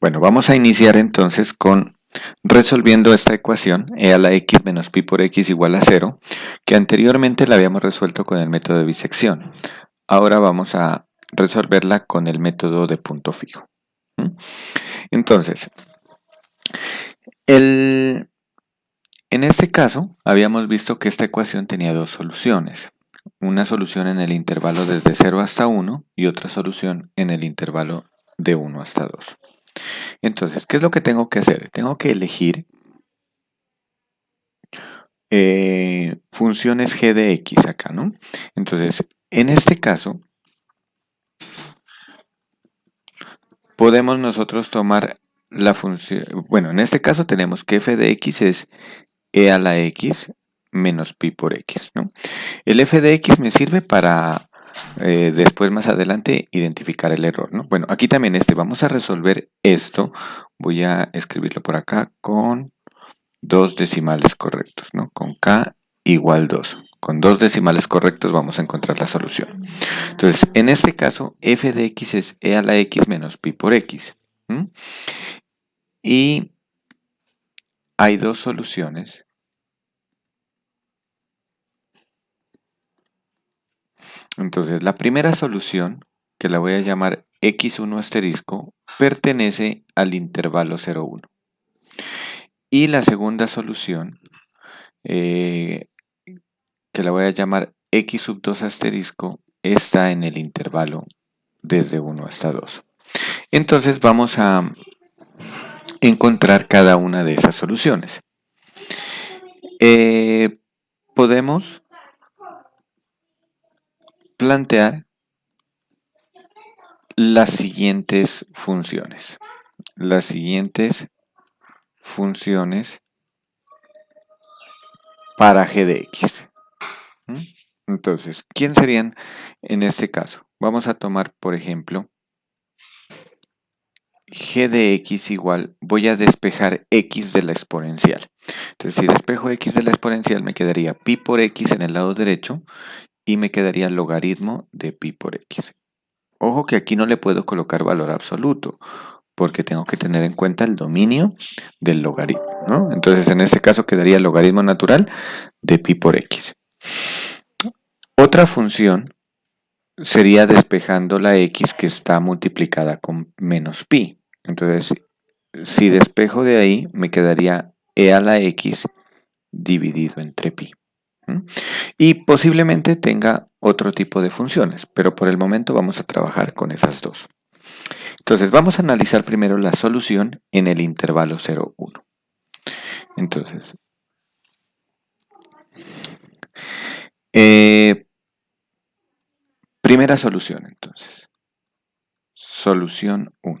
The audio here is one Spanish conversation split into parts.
Bueno, vamos a iniciar entonces con resolviendo esta ecuación, e a la x menos pi por x igual a 0, que anteriormente la habíamos resuelto con el método de bisección. Ahora vamos a resolverla con el método de punto fijo. ¿Mm? Entonces, en este caso, habíamos visto que esta ecuación tenía dos soluciones. Una solución en el intervalo desde 0 hasta 1 y otra solución en el intervalo de 1 hasta 2. Entonces, ¿qué es lo que tengo que hacer? Tengo que elegir funciones g de x acá, ¿no? Entonces, en este caso, podemos nosotros tomar la función, bueno, en este caso tenemos que f de x es e a la x menos pi por x, ¿no? El f de x me sirve para después más adelante identificar el error, ¿no? Bueno, aquí también vamos a resolver esto, voy a escribirlo por acá con dos decimales correctos, ¿no? Con k igual 2. Con dos decimales correctos vamos a encontrar la solución. Entonces, en este caso, f de x es e a la x menos pi por x. ¿Mm? Y hay dos soluciones. Entonces, la primera solución, que la voy a llamar x1 asterisco, pertenece al intervalo 0,1. Y la segunda solución, que la voy a llamar x sub 2 asterisco, está en el intervalo desde 1 hasta 2. Entonces vamos a encontrar cada una de esas soluciones. Podemos plantear las siguientes funciones. Las siguientes funciones para g de x. ¿Mm? Entonces, ¿quién serían en este caso? Vamos a tomar, por ejemplo, g de x igual, voy a despejar x de la exponencial. Entonces, si despejo x de la exponencial, me quedaría pi por x en el lado derecho y me quedaría el logaritmo de pi por x. Ojo que aquí no le puedo colocar valor absoluto, porque tengo que tener en cuenta el dominio del logaritmo, ¿no? Entonces, en este caso quedaría el logaritmo natural de pi por x. Otra función sería despejando la x que está multiplicada con menos pi. Entonces, si despejo de ahí, me quedaría e a la x dividido entre pi. Y posiblemente tenga otro tipo de funciones, pero por el momento vamos a trabajar con esas dos. Entonces, vamos a analizar primero la solución en el intervalo 0, 1. Entonces, primera solución, entonces. Solución 1,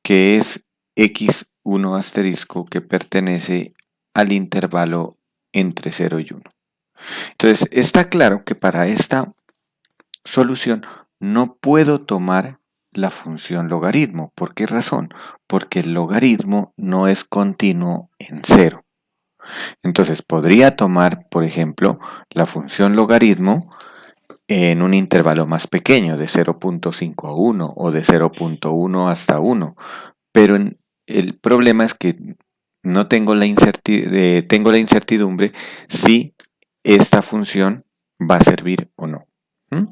que es x1 asterisco que pertenece al intervalo entre 0 y 1. Entonces, está claro que para esta solución no puedo tomar la función logaritmo. ¿Por qué razón? Porque el logaritmo no es continuo en 0. Entonces, podría tomar, por ejemplo, la función logaritmo en un intervalo más pequeño, de 0.5 a 1 o de 0.1 hasta 1. Pero el problema es que no tengo tengo la incertidumbre si esta función va a servir o no. ¿Mm?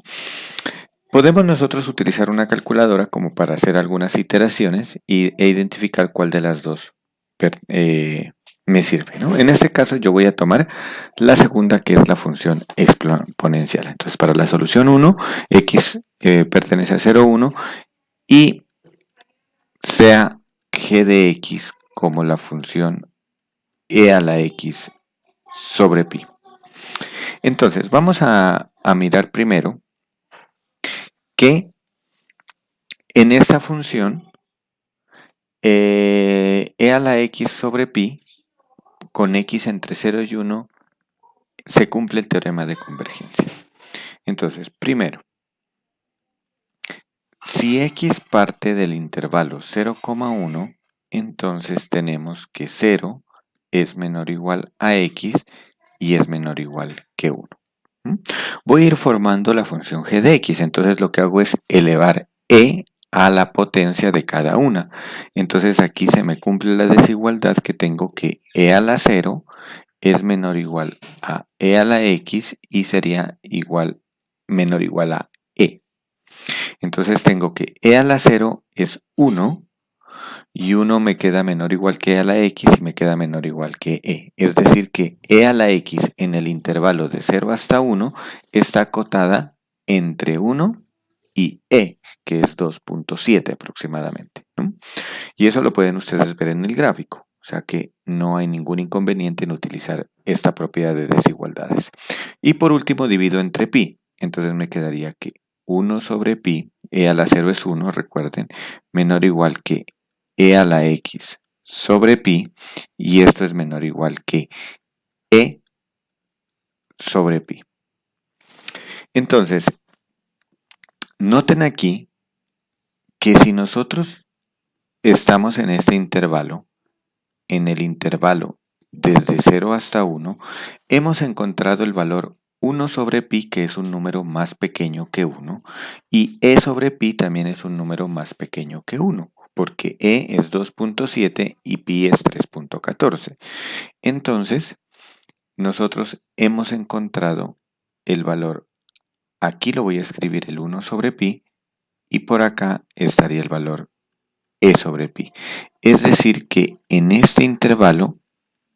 Podemos nosotros utilizar una calculadora como para hacer algunas iteraciones e identificar cuál de las dos me sirve, ¿no? En este caso yo voy a tomar la segunda, que es la función exponencial. Entonces, para la solución 1, x pertenece a 0, 1 y sea g de x como la función e a la x sobre pi. Entonces, vamos a mirar primero que en esta función e a la x sobre pi con x entre 0 y 1 se cumple el teorema de convergencia. Entonces, primero, si x parte del intervalo 0,1, entonces tenemos que 0 es menor o igual a x y es menor o igual que 1. Voy a ir formando la función g de x, entonces lo que hago es elevar e a la potencia de cada una. Entonces aquí se me cumple la desigualdad que tengo que e a la 0 es menor o igual a e a la x y sería menor o igual a e. Entonces tengo que e a la 0 es 1 y 1 me queda menor o igual que e a la x y me queda menor o igual que e. Es decir que e a la x en el intervalo de 0 hasta 1 está acotada entre 1 y e, que es 2.7 aproximadamente, ¿no? Y eso lo pueden ustedes ver en el gráfico. O sea que no hay ningún inconveniente en utilizar esta propiedad de desigualdades. Y por último divido entre pi. Entonces me quedaría que 1 sobre pi, e a la 0 es 1, recuerden, menor o igual que e a la x sobre pi. Y esto es menor o igual que e sobre pi. Entonces, noten aquí que si nosotros estamos en este intervalo, en el intervalo desde 0 hasta 1, hemos encontrado el valor 1 sobre pi, que es un número más pequeño que 1, y e sobre pi también es un número más pequeño que 1, porque e es 2.7 y pi es 3.14. Entonces, nosotros hemos encontrado el valor, aquí lo voy a escribir el 1 sobre pi, y por acá estaría el valor e sobre pi. Es decir que en este intervalo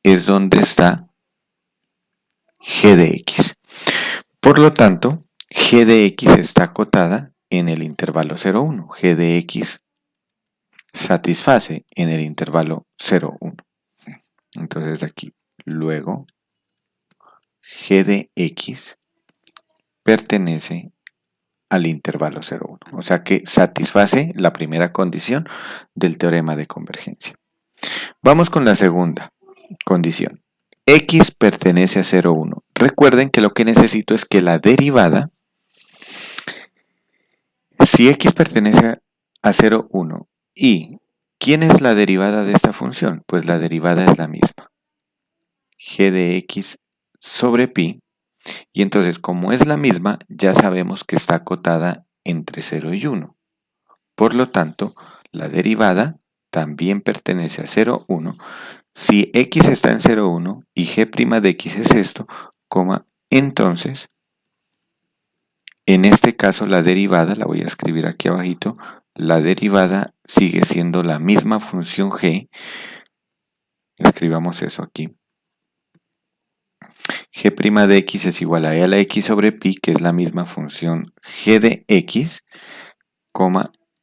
es donde está g de x. Por lo tanto, g de x está acotada en el intervalo 0,1. G de x satisface en el intervalo 0,1. Entonces aquí, luego, g de x pertenece al intervalo 0,1. O sea que satisface la primera condición del teorema de convergencia. Vamos con la segunda condición. X pertenece a 0,1. Recuerden que lo que necesito es que la derivada, si x pertenece a 0,1 y ¿quién es la derivada de esta función? Pues la derivada es la misma, g de x sobre pi, y entonces como es la misma, ya sabemos que está acotada entre 0 y 1. Por lo tanto, la derivada también pertenece a 0,1. Si x está en 0,1 y g' de x es esto, entonces, en este caso la derivada, la voy a escribir aquí abajito, la derivada sigue siendo la misma función g. Escribamos eso aquí. G' de x es igual a e a la x sobre pi, que es la misma función g de x,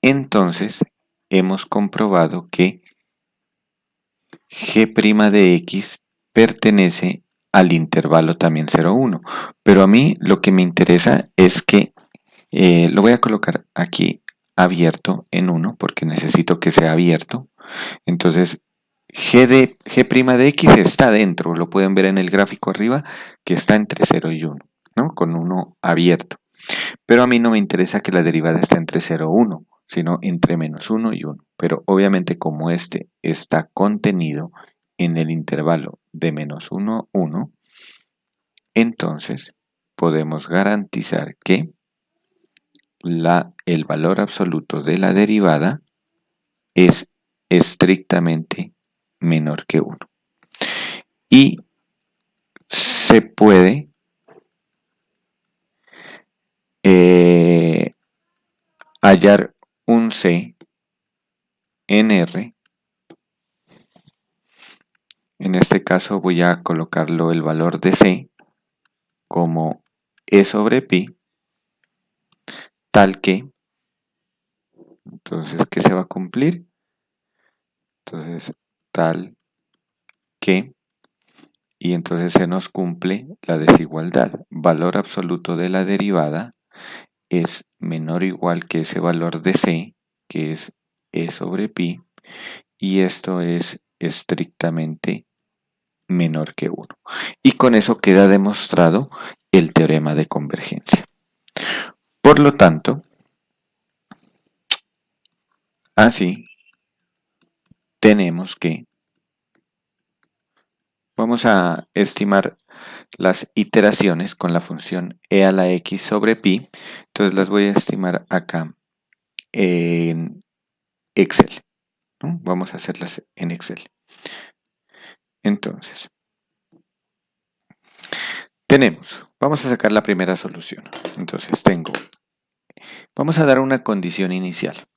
entonces hemos comprobado que g' de x pertenece al intervalo también 0,1. Pero a mí lo que me interesa es que lo voy a colocar aquí abierto en 1 porque necesito que sea abierto. Entonces g' de x está dentro, lo pueden ver en el gráfico arriba que está entre 0 y 1, ¿no? Con 1 abierto. Pero a mí no me interesa que la derivada esté entre 0 y 1, sino entre -1 y 1. Pero obviamente como este está contenido en el intervalo de -1 a 1, entonces podemos garantizar que el valor absoluto de la derivada es estrictamente menor que 1. Y se puede hallar un C en R. En este caso voy a colocarlo el valor de C como E sobre pi, tal que, entonces, ¿qué se va a cumplir? Entonces, tal que, y entonces se nos cumple la desigualdad. Valor absoluto de la derivada es menor o igual que ese valor de C, que es E sobre pi, y esto es estrictamente menor que 1. Y con eso queda demostrado el teorema de convergencia. Por lo tanto, así tenemos que, vamos a estimar las iteraciones con la función e a la x sobre pi, entonces las voy a estimar acá en Excel, ¿no? Vamos a hacerlas en Excel. Entonces, vamos a sacar la primera solución. Entonces vamos a dar una condición inicial.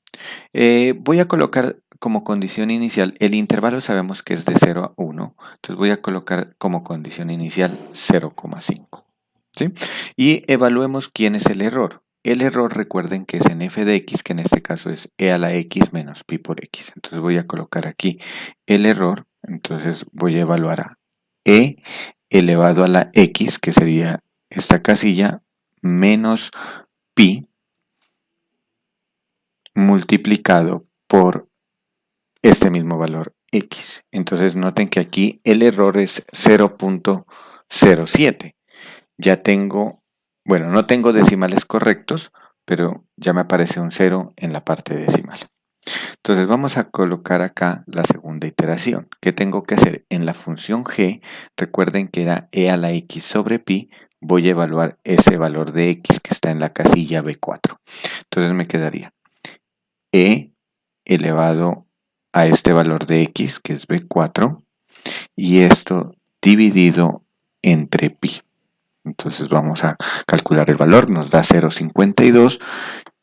Voy a colocar como condición inicial, el intervalo sabemos que es de 0 a 1, entonces voy a colocar como condición inicial 0,5. ¿Sí? Y evaluemos quién es el error. El error, recuerden que es en f de x, que en este caso es e a la x menos pi por x. Entonces voy a colocar aquí el error, entonces voy a evaluar a e elevado a la x, que sería esta casilla, menos pi multiplicado por este mismo valor x. Entonces noten que aquí el error es 0,07. Ya tengo, bueno, no tengo decimales correctos, pero ya me aparece un 0 en la parte decimal. Entonces vamos a colocar acá la segunda iteración. ¿Qué tengo que hacer? En la función g, recuerden que era e a la x sobre pi, voy a evaluar ese valor de x que está en la casilla b4. Entonces me quedaría e elevado a este valor de x, que es b4, y esto dividido entre pi. Entonces vamos a calcular el valor, nos da 0,52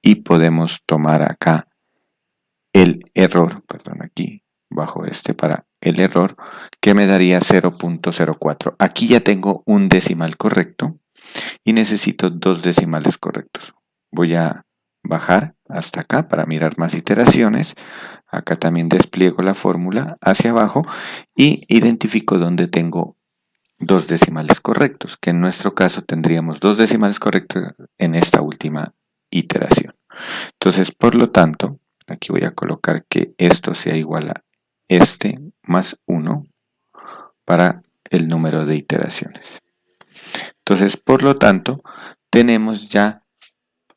y podemos tomar acá el error, perdón, aquí bajo este para el error, que me daría 0,04. Aquí ya tengo un decimal correcto y necesito dos decimales correctos. Voy a bajar hasta acá para mirar más iteraciones. Acá también despliego la fórmula hacia abajo y identifico dónde tengo dos decimales correctos, que en nuestro caso tendríamos dos decimales correctos en esta última iteración. Entonces, por lo tanto, aquí voy a colocar que esto sea igual a este más 1 para el número de iteraciones. Entonces, por lo tanto, tenemos ya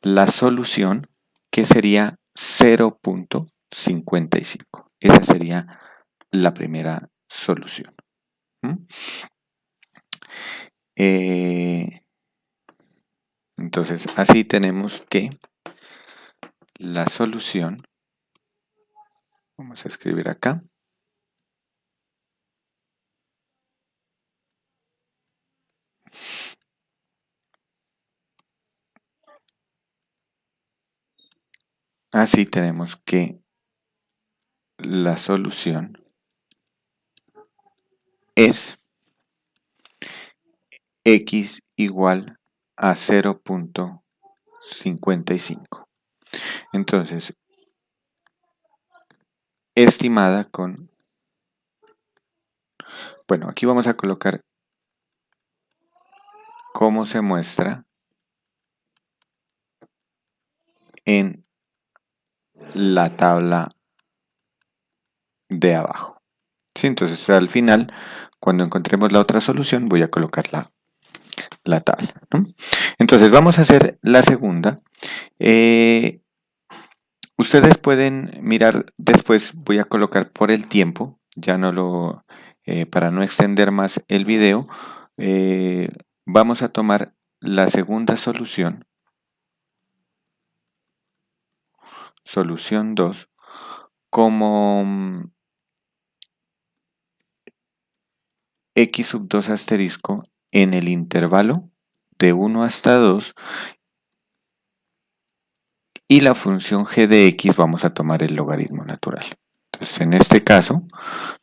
la solución que sería 0,55. Esa sería la primera solución. ¿Mm? Entonces, así tenemos que la solución, vamos a escribir acá, así tenemos que la solución es x igual a 0,55. Entonces, estimada con, bueno, aquí vamos a colocar cómo se muestra en la tabla de abajo. ¿Sí? Entonces, al final, cuando encontremos la otra solución, voy a colocar la tabla, ¿no? Entonces, vamos a hacer la segunda. Ustedes pueden mirar después, voy a colocar por el tiempo, ya no lo, para no extender más el video, eh, vamos a tomar la segunda solución, solución 2, como x sub 2 asterisco en el intervalo de 1 hasta 2 y la función g de x vamos a tomar el logaritmo natural. Entonces, en este caso,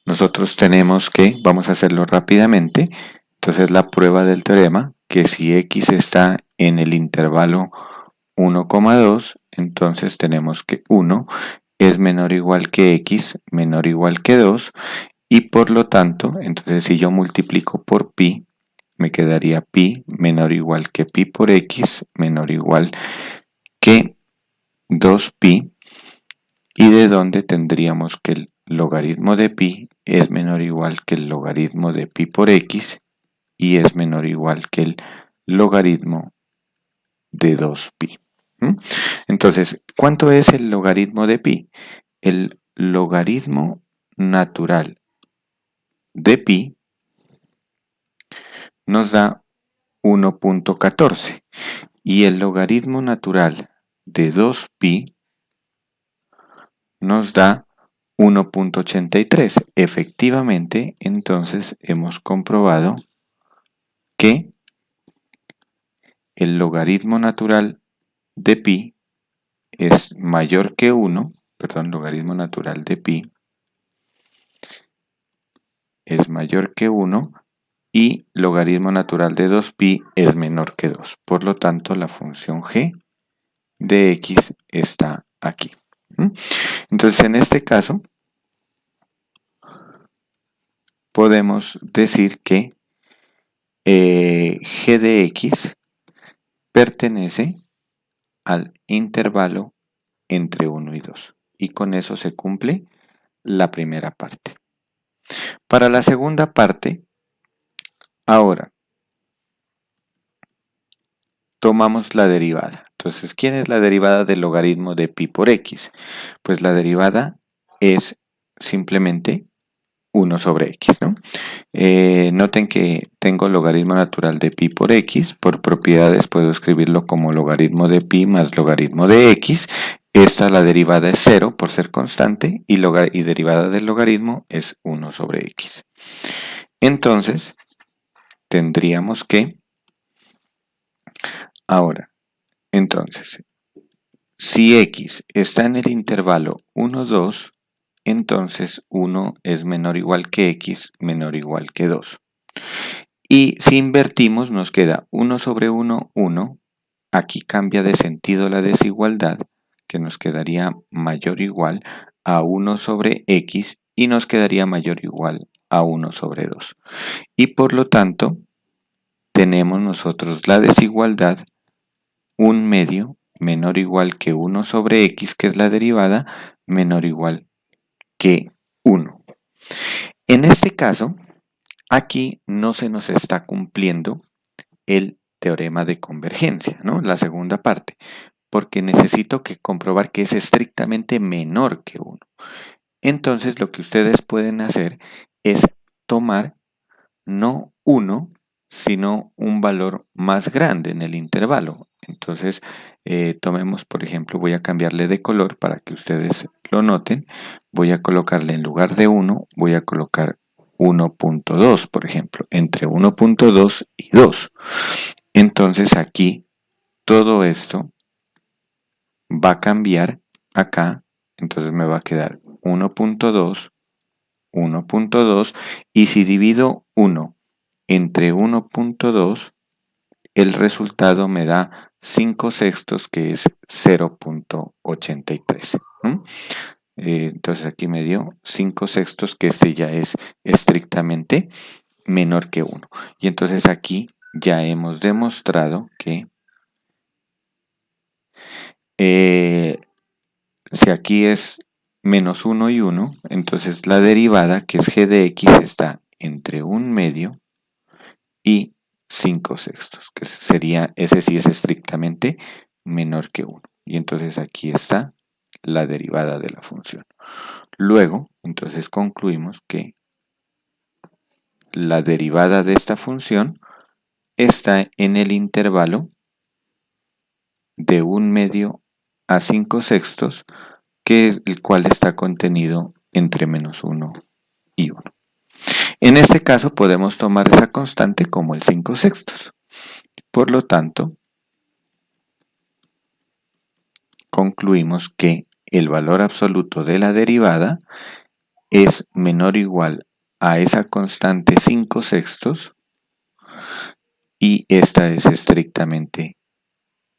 nosotros tenemos que, vamos a hacerlo rápidamente, entonces la prueba del teorema, que si x está en el intervalo 1,2, entonces tenemos que 1 es menor o igual que x, menor o igual que 2, y por lo tanto, entonces si yo multiplico por pi, me quedaría pi menor o igual que pi por x, menor o igual que 2pi, y de donde tendríamos que el logaritmo de pi es menor o igual que el logaritmo de pi por x y es menor o igual que el logaritmo de 2pi. Entonces, ¿cuánto es el logaritmo de pi? El logaritmo natural de pi nos da 1,14 y el logaritmo natural de 2pi nos da 1.83. Efectivamente, entonces hemos comprobado que el logaritmo natural de pi es mayor que 1, perdón, logaritmo natural de pi es mayor que 1 y logaritmo natural de 2pi es menor que 2. Por lo tanto, la función g de x está aquí. Entonces, en este caso, podemos decir que g de x pertenece al intervalo entre 1 y 2. Y con eso se cumple la primera parte. Para la segunda parte, ahora tomamos la derivada. Entonces, ¿quién es la derivada del logaritmo de pi por x? Pues la derivada es simplemente 1 sobre x, ¿no? Noten que tengo logaritmo natural de pi por x. Por propiedades puedo escribirlo como logaritmo de pi más logaritmo de x. La derivada es 0 por ser constante y derivada del logaritmo es 1 sobre x. Entonces, tendríamos que, ahora, entonces, si x está en el intervalo 1, 2, entonces 1 es menor o igual que x menor o igual que 2. Y si invertimos nos queda 1 sobre 1, 1. Aquí cambia de sentido la desigualdad, que nos quedaría mayor o igual a 1 sobre x y nos quedaría mayor o igual a 1 sobre 2. Y por lo tanto, tenemos nosotros la desigualdad 1 medio menor o igual que 1 sobre x, que es la derivada, menor o igual que 1. En este caso, aquí no se nos está cumpliendo el teorema de convergencia, ¿no? La segunda parte, porque necesito comprobar que es estrictamente menor que 1. Entonces, lo que ustedes pueden hacer es tomar no 1, sino un valor más grande en el intervalo. Entonces, tomemos, por ejemplo, voy a cambiarle de color para que ustedes lo noten. Voy a colocarle en lugar de 1, voy a colocar 1.2, por ejemplo, entre 1.2 y 2. Entonces, aquí todo esto va a cambiar acá. Entonces, me va a quedar 1.2, 1.2, y si divido 1 entre 1.2, el resultado me da 5 sextos, que es 0.83. Entonces aquí me dio 5 sextos, que este ya es estrictamente menor que 1. Y entonces aquí ya hemos demostrado que si aquí es menos 1 y 1, entonces la derivada, que es g de x, está entre 1 medio y 5 sextos, que sería, ese sí es estrictamente menor que 1. Y entonces aquí está la derivada de la función. Luego, entonces concluimos que la derivada de esta función está en el intervalo de 1 medio a 5 sextos, que es el cual está contenido entre menos 1 y 1. En este caso podemos tomar esa constante como el 5 sextos. Por lo tanto, concluimos que el valor absoluto de la derivada es menor o igual a esa constante 5 sextos, y esta es estrictamente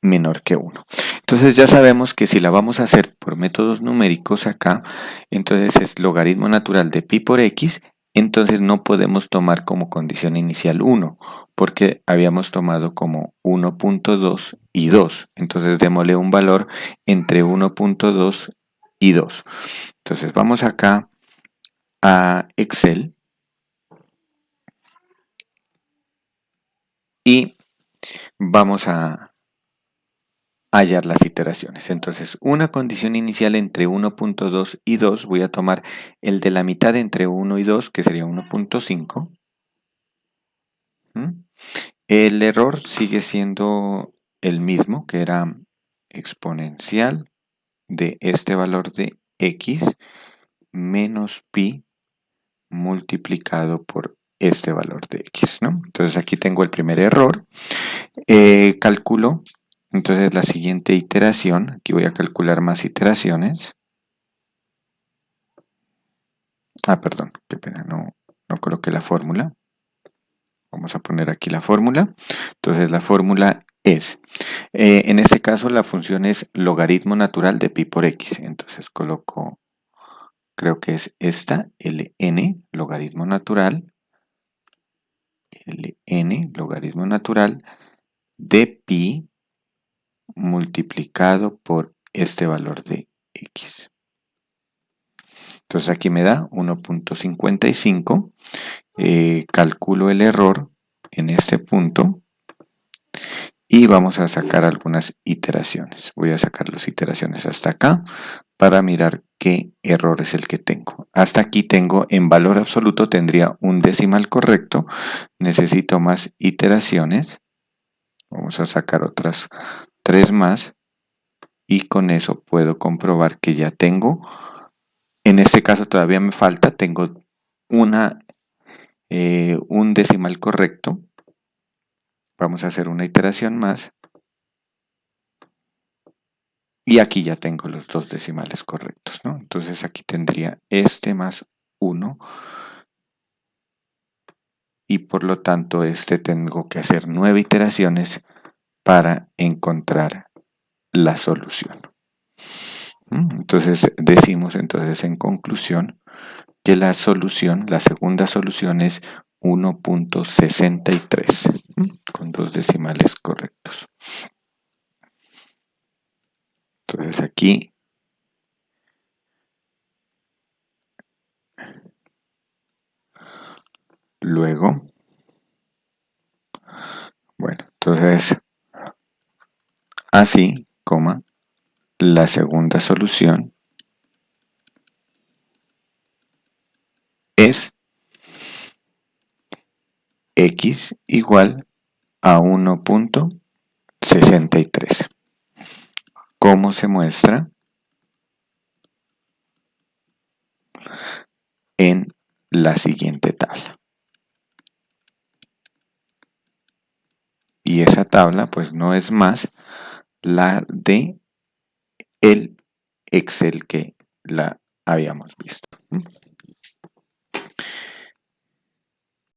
menor que 1. Entonces ya sabemos que si la vamos a hacer por métodos numéricos acá, entonces es logaritmo natural de pi por x. Entonces no podemos tomar como condición inicial 1, porque habíamos tomado como 1.2 y 2. Entonces démosle un valor entre 1.2 y 2. Entonces vamos acá a Excel y vamos a hallar las iteraciones. Entonces, una condición inicial entre 1.2 y 2, voy a tomar el de la mitad entre 1 y 2, que sería 1.5. El error sigue siendo el mismo, que era exponencial de este valor de x menos pi multiplicado por este valor de x, ¿no? Entonces aquí tengo el primer error. Calculo entonces la siguiente iteración. Aquí voy a calcular más iteraciones. Perdón, qué pena, no coloqué la fórmula. Vamos a poner aquí la fórmula. Entonces la fórmula es, en este caso la función es logaritmo natural de pi por x. Entonces coloco, creo que es esta, ln, logaritmo natural de pi multiplicado por este valor de x. Entonces aquí me da 1.55. Calculo el error en este punto y vamos a sacar algunas iteraciones. Voy a sacar las iteraciones hasta acá para mirar qué error es el que tengo. Hasta aquí tengo, en valor absoluto tendría un decimal correcto. Necesito más iteraciones. Vamos a sacar otras 3 más y con eso puedo comprobar que ya tengo. En este caso todavía me falta, tengo un decimal correcto. Vamos a hacer una iteración más. Y aquí ya tengo los 2 decimales correctos, ¿no? Entonces aquí tendría este más 1. Y por lo tanto tengo que hacer 9 iteraciones para encontrar la solución. Entonces decimos entonces en conclusión que la segunda solución es 1.63 con 2 decimales correctos. Entonces aquí luego, bueno, entonces así, la segunda solución es x igual a 1.63. ¿Cómo se muestra? En la siguiente tabla. Y esa tabla pues no es más la de el Excel que la habíamos visto.